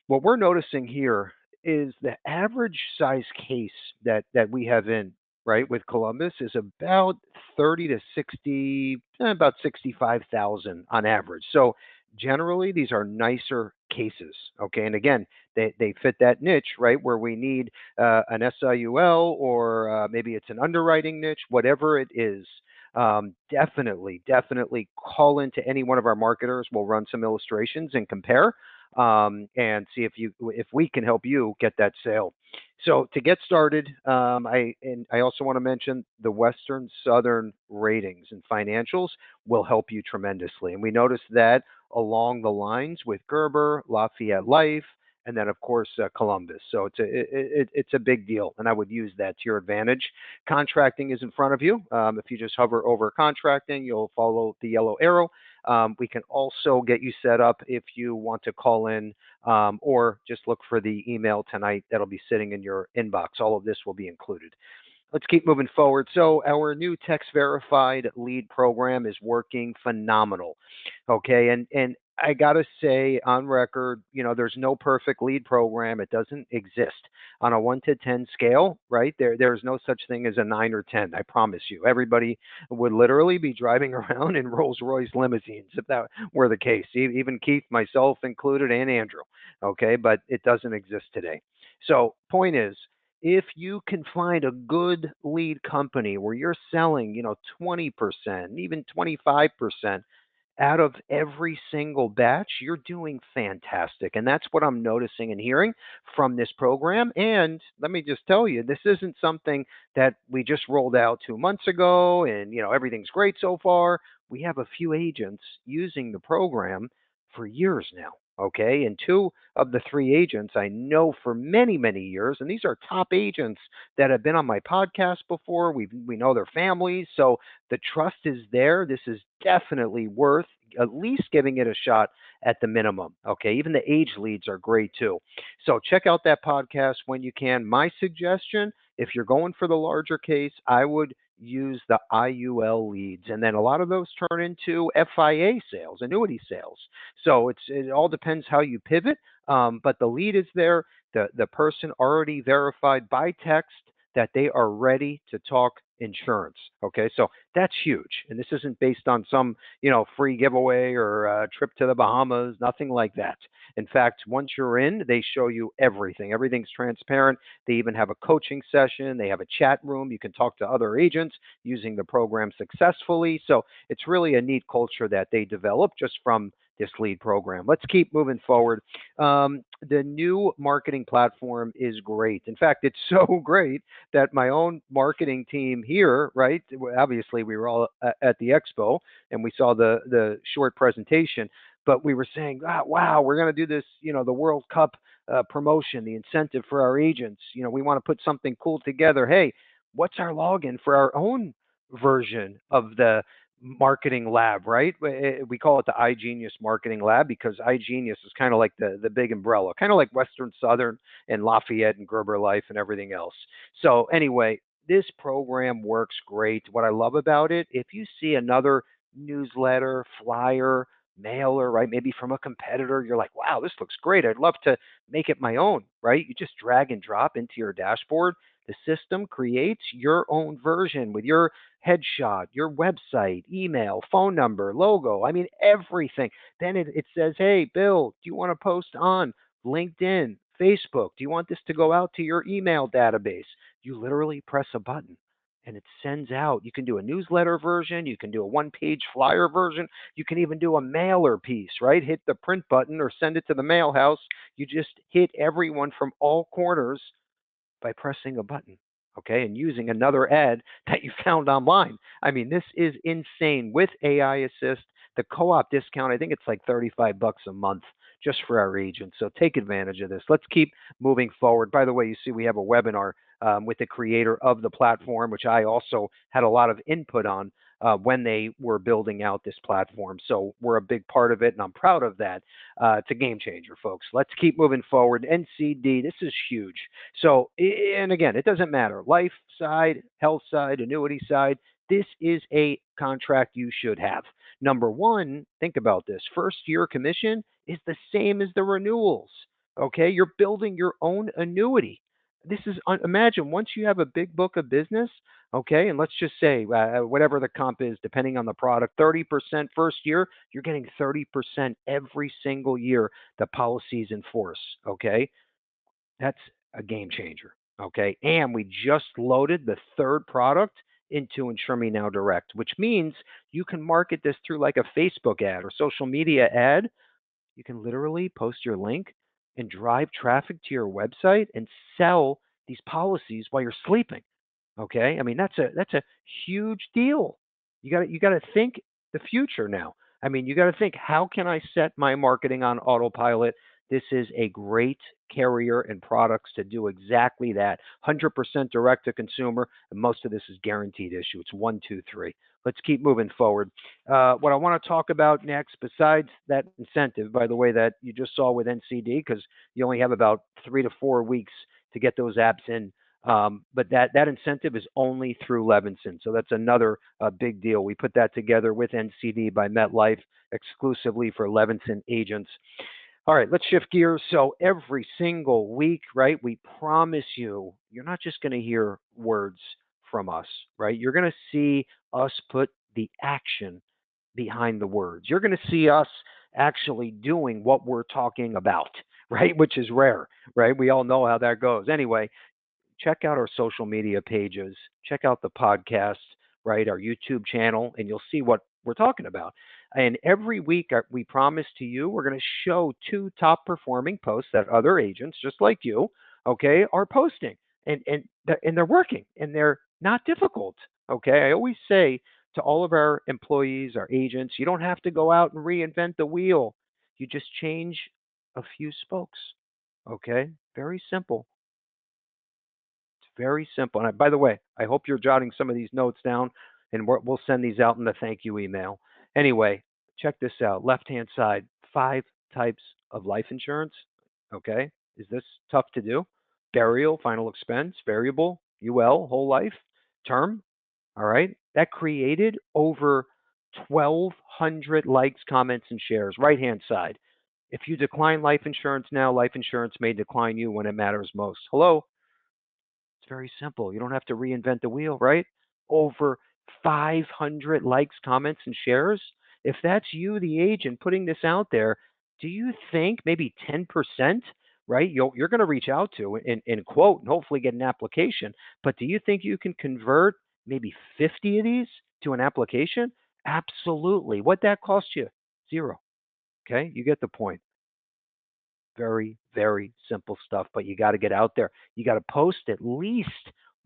What we're noticing here is the average size case that we have in, right, with Columbus is about 30 to 60, about 65,000 on average. So generally, these are nicer cases, okay? And again, they fit that niche, right, where we need an SIUL or maybe it's an underwriting niche, whatever it is. Definitely call into any one of our marketers. We'll run some illustrations and compare and see if we can help you get that sale. So to get started, I also want to mention the Western Southern ratings and financials will help you tremendously, and we noticed that along the lines with Gerber, Lafayette Life, and then of course Columbus. So it's a big deal, and I would use that to your advantage. Contracting is in front of you. If you just hover over contracting, you'll follow the yellow arrow. We can also get you set up if you want to call in or just look for the email tonight that'll be sitting in your inbox. All of this will be included. Let's keep moving forward. So our new text verified lead program is working phenomenal. Okay, and I gotta say on record, there's no perfect lead program. It doesn't exist on a 1 to 10 scale, right? There's no such thing as a 9 or 10. I promise you. Everybody would literally be driving around in Rolls Royce limousines if that were the case. Even Keith, myself included, and Andrew. Okay, but it doesn't exist today. So point is, if you can find a good lead company where you're selling, 20%, even 25% out of every single batch, you're doing fantastic. And that's what I'm noticing and hearing from this program. And let me just tell you, this isn't something that we just rolled out 2 months ago and, everything's great so far. We have a few agents using the program for years now. Okay. And two of the three agents I know for many, many years. And these are top agents that have been on my podcast before. We know their families. So the trust is there. This is definitely worth at least giving it a shot at the minimum. Okay. Even the age leads are great too. So check out that podcast when you can. My suggestion, if you're going for the larger case, I would use the IUL leads. And then a lot of those turn into FIA sales, annuity sales. So it all depends how you pivot. But the lead is there. The person already verified by text that they are ready to talk insurance. Okay, so that's huge, and this isn't based on some free giveaway or trip to the Bahamas, nothing like that. In fact, once you're in, they show you everything. Everything's transparent. They even have a coaching session. They have a chat room. You can talk to other agents using the program successfully. So it's really a neat culture that they develop just from this lead program. Let's keep moving forward. The new marketing platform is great. In fact, it's so great that my own marketing team here, right? Obviously, we were all at the expo and we saw the short presentation, but we were saying, wow, we're going to do this, the World Cup promotion, the incentive for our agents. We want to put something cool together. Hey, what's our login for our own version of the marketing lab, right? We call it the iGenius Marketing Lab because iGenius is kind of like the big umbrella, kind of like Western Southern and Lafayette and Gerber Life and everything else. So anyway, this program works great. What I love about it, if you see another newsletter, flyer, mailer, right, maybe from a competitor, you're like, wow, this looks great. I'd love to make it my own, right? You just drag and drop into your dashboard. The system creates your own version with your headshot, your website, email, phone number, logo. I mean, everything. Then it says, hey, Bill, do you want to post on LinkedIn, Facebook? Do you want this to go out to your email database? You literally press a button and it sends out. You can do a newsletter version, you can do a one-page flyer version, you can even do a mailer piece, right? Hit the print button or send it to the mail house. You just hit everyone from all corners by pressing a button, okay, and using another ad that you found online. I mean, this is insane with AI Assist. The co-op discount, I think it's like $35 a month just for our agents. So take advantage of this. Let's keep moving forward. By the way, you see we have a webinar with the creator of the platform, which I also had a lot of input on when they were building out this platform. So we're a big part of it, and I'm proud of that. It's a game changer, folks. Let's keep moving forward. NCD, this is huge. So, and again, it doesn't matter. Life side, health side, annuity side, this is a contract you should have. Number one, think about this. First year commission is the same as the renewals. Okay, you're building your own annuity. This is, imagine once you have a big book of business, okay, and let's just say whatever the comp is, depending on the product, 30% first year, you're getting 30% every single year the policy's in force. Okay, that's a game changer. Okay. And we just loaded the third product into Insure Me Now Direct, which means you can market this through like a Facebook ad or social media ad. You can literally post your link and drive traffic to your website and sell these policies while you're sleeping. Okay, I mean that's a huge deal. You got to think the future now. I mean, you got to think, how can I set my marketing on autopilot? This is a great carrier and products to do exactly that. 100% direct to consumer, and most of this is guaranteed issue. It's 1, 2, 3. Let's keep moving forward. What I want to talk about next, besides that incentive, by the way, that you just saw with NCD, because you only have about 3 to 4 weeks to get those apps in. But that incentive is only through Levinson. So that's another big deal. We put that together with NCD by MetLife exclusively for Levinson agents. All right, let's shift gears. So every single week, right, we promise you're not just going to hear words from us, right? You're going to see us put the action behind the words. You're going to see us actually doing what we're talking about, right? Which is rare, right? We all know how that goes. Anyway, check out our social media pages, check out the podcast, right? Our YouTube channel, and you'll see what we're talking about. And every week we promise to you, we're going to show 2 top performing posts that other agents, just like you, okay, are posting. And they're working and they're not difficult. Okay. I always say to all of our employees, our agents, you don't have to go out and reinvent the wheel. You just change a few spokes. Okay. Very simple. Very simple. And by the way, I hope you're jotting some of these notes down, and we'll send these out in the thank you email. Anyway, check this out. Left-hand side, 5 types of life insurance. Okay. Is this tough to do? Burial, final expense, variable, UL, whole life, term. All right. That created over 1,200 likes, comments, and shares. Right-hand side. If you decline life insurance now, life insurance may decline you when it matters most. Hello? It's very simple. You don't have to reinvent the wheel, right? Over 500 likes, comments, and shares. If that's you, the agent, putting this out there, do you think maybe 10%, right? You're going to reach out to and quote and hopefully get an application. But do you think you can convert maybe 50 of these to an application? Absolutely. What that cost you? Zero. Okay. You get the point. Very, very simple stuff, but you got to get out there. You got to post at least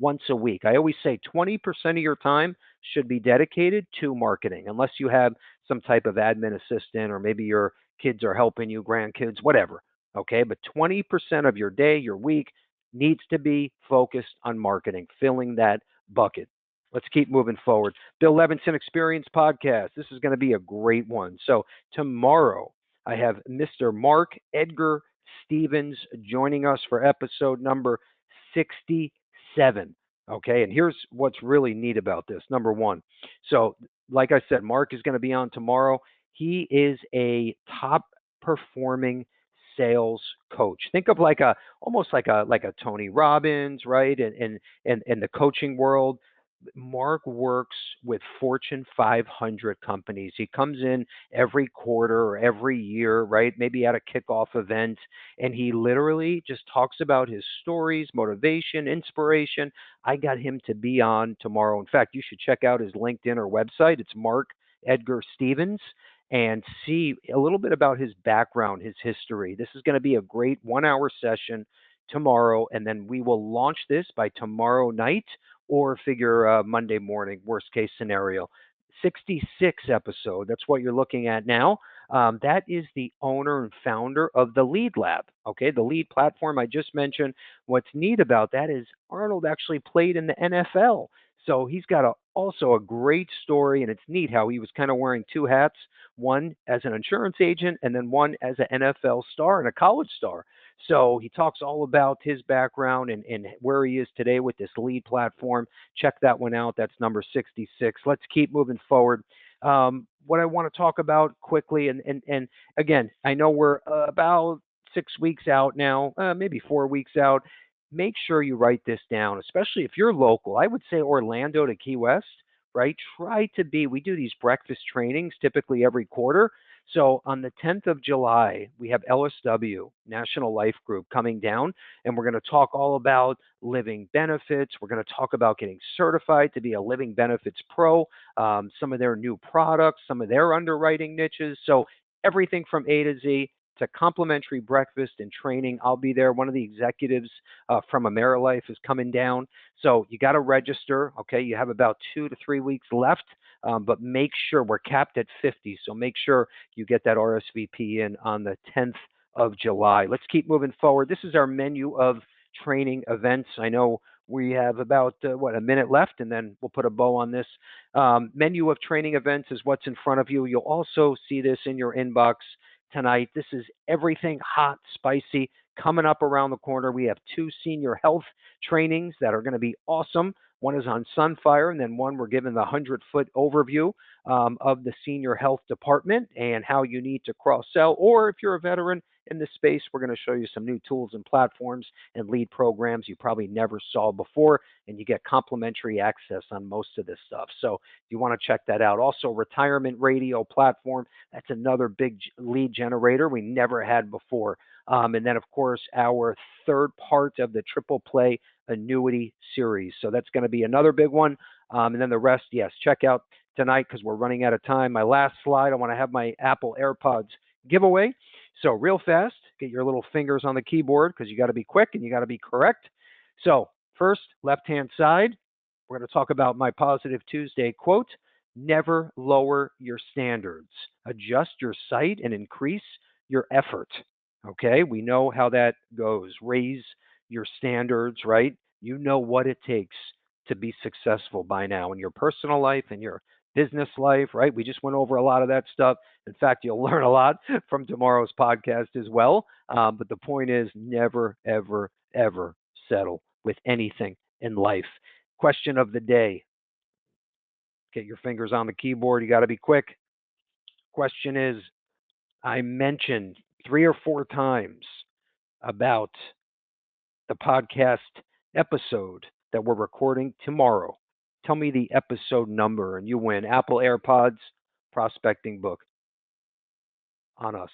once a week. I always say 20% of your time should be dedicated to marketing, unless you have some type of admin assistant or maybe your kids are helping you, grandkids, whatever. Okay, but 20% of your day, your week needs to be focused on marketing, filling that bucket. Let's keep moving forward. Bill Levinson Experience Podcast. This is going to be a great one. So tomorrow, I have Mr. Mark Edgar Stevens joining us for episode number 67. Okay, and here's what's really neat about this. Number one, so like I said, Mark is going to be on tomorrow. He is a top performing sales coach. Think of almost like a Tony Robbins, right? And the coaching world. Mark works with Fortune 500 companies. He comes in every quarter or every year, right? Maybe at a kickoff event, and he literally just talks about his stories, motivation, inspiration. I got him to be on tomorrow. In fact, you should check out his LinkedIn or website. It's Mark Edgar Stevens, and see a little bit about his background, his history. This is going to be a great 1 hour session tomorrow, and then we will launch this by tomorrow night or figure Monday morning, worst case scenario. 66 episode, that's what you're looking at now. That is the owner and founder of the Lead Lab, okay? The Lead platform I just mentioned. What's neat about that is Arnold actually played in the NFL. So he's got also a great story, and it's neat how he was kind of wearing two hats, one as an insurance agent and then one as an NFL star and a college star. So he talks all about his background and where he is today with this Lead platform. Check that one out. That's number 66. Let's keep moving forward. What I want to talk about quickly, and again, I know we're about 6 weeks out now, maybe 4 weeks out. Make sure you write this down, especially if you're local. I would say Orlando to Key West, right? Try to be, we do these breakfast trainings typically every quarter. So on the 10th of July, we have LSW, National Life Group, coming down, and we're going to talk all about living benefits. We're going to talk about getting certified to be a living benefits pro, some of their new products, some of their underwriting niches. So everything from A to Z. To complimentary breakfast and training. I'll be there. One of the executives from AmeriLife is coming down. So you got to register. Okay. You have about 2 to 3 weeks left, but make sure we're capped at 50. So make sure you get that RSVP in on the 10th of July. Let's keep moving forward. This is our menu of training events. I know we have about, a minute left, and then we'll put a bow on this. Menu of training events is what's in front of you. You'll also see this in your inbox tonight. This is everything hot, spicy coming up around the corner. We have 2 senior health trainings that are going to be awesome. One is on Sunfire, and then one we're giving the 100-foot overview of the senior health department and how you need to cross-sell. Or if you're a veteran in this space, we're going to show you some new tools and platforms and lead programs you probably never saw before, and you get complimentary access on most of this stuff. So you want to check that out. Also, retirement radio platform. That's another big lead generator we never had before. And then, of course, our third part of the Triple Play annuity series. So that's going to be another big one. And then the rest, yes, check out tonight because we're running out of time. My last slide, I want to have my Apple AirPods giveaway. So real fast, get your little fingers on the keyboard because you got to be quick and you got to be correct. So first, left-hand side, we're going to talk about my Positive Tuesday quote. Never lower your standards. Adjust your sight and increase your effort. Okay, we know how that goes. Raise your standards, right? You know what it takes to be successful by now in your personal life and your business life, right? We just went over a lot of that stuff. In fact, you'll learn a lot from tomorrow's podcast as well. But the point is never, ever, ever settle with anything in life. Question of the day. Get your fingers on the keyboard. You got to be quick. Question is, I mentioned 3 or 4 times about the podcast episode that we're recording tomorrow. Tell me the episode number and you win Apple AirPods prospecting book on us.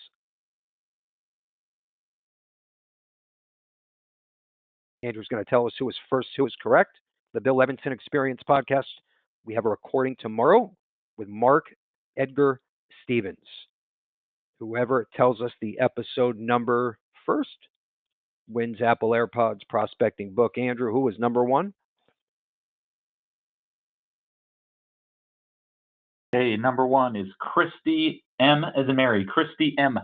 Andrew's going to tell us who is correct. The Bill Levinson Experience podcast. We have a recording tomorrow with Mark Edgar Stevens. Whoever tells us the episode number first wins Apple AirPods prospecting book. Andrew, who is number 1? Okay, number 1 is Christy M. as in Mary. Christy M.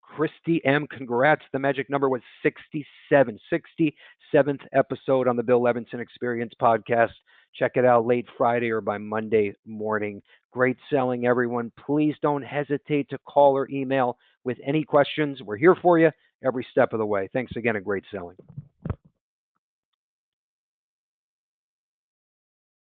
Christy M. Congrats. The magic number was 67. 67th episode on the Bill Levinson Experience podcast. Check it out late Friday or by Monday morning. Great selling, everyone. Please don't hesitate to call or email with any questions. We're here for you every step of the way. Thanks again and great selling.